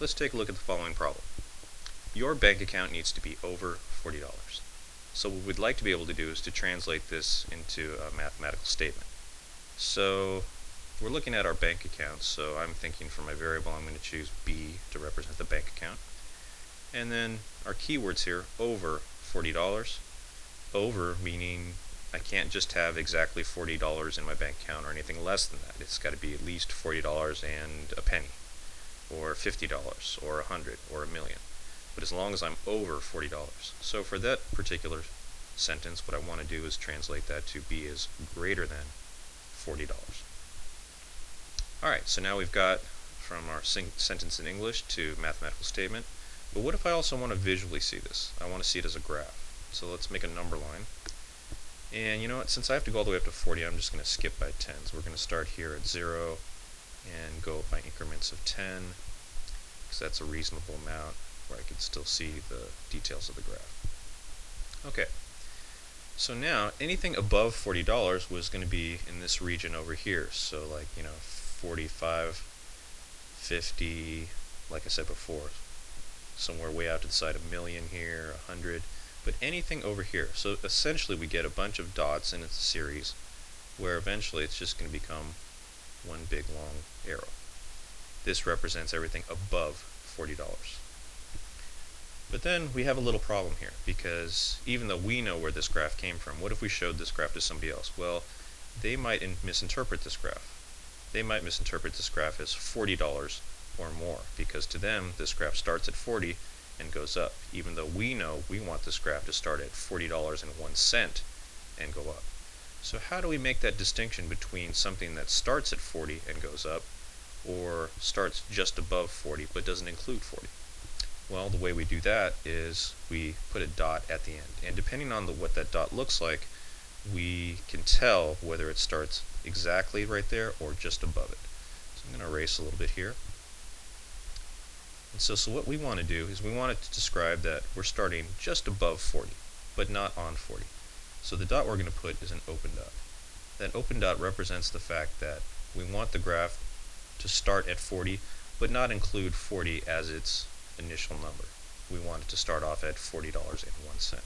let's take a look at the following problem. Your bank account needs to be over $40. So what we'd like to be able to do is to translate this into a mathematical statement. So we're looking at our bank account, so I'm thinking for my variable I'm going to choose B to represent the bank account. And then our keywords here, over $40. Over meaning I can't just have exactly $40 in my bank account or anything less than that. It's got to be at least $40 and a penny, or $50, or $100, or $1 million. But as long as I'm over $40. So for that particular sentence, what I want to do is translate that to be as greater than $40. Alright, so now we've got from our sentence in English to mathematical statement. But what if I also want to visually see this? I want to see it as a graph. So let's make a number line. And you know what, since I have to go all the way up to 40, I'm just going to skip by 10s. We're going to start here at 0 and go by increments of 10, because that's a reasonable amount where I can still see the details of the graph. Okay, so now anything above $40 was going to be in this region over here. So like, 45, 50, like I said before, somewhere way out to the side, $1 million here, 100. But anything over here. So essentially we get a bunch of dots in a series where eventually it's just going to become one big long arrow. This represents everything above $40. But then we have a little problem here, because even though we know where this graph came from, what if we showed this graph to somebody else? Well, they might misinterpret this graph. They might misinterpret this graph as $40 or more, because to them this graph starts at 40 and goes up, even though we know we want this graph to start at $40.01 and go up. So how do we make that distinction between something that starts at 40 and goes up, or starts just above 40 but doesn't include 40? Well, the way we do that is we put a dot at the end, and depending on what that dot looks like, we can tell whether it starts exactly right there or just above it. So I'm going to erase a little bit here. And so what we want to do is we want it to describe that we're starting just above 40, but not on 40. So the dot we're going to put is an open dot. That open dot represents the fact that we want the graph to start at 40, but not include 40 as its initial number. We want it to start off at $40.01. So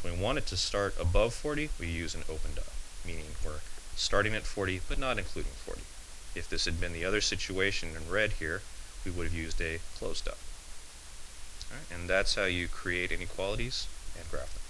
when we want it to start above 40, we use an open dot, meaning we're starting at 40, but not including 40. If this had been the other situation in red here, we would have used a closed dot. All right, and that's how you create inequalities and graph them.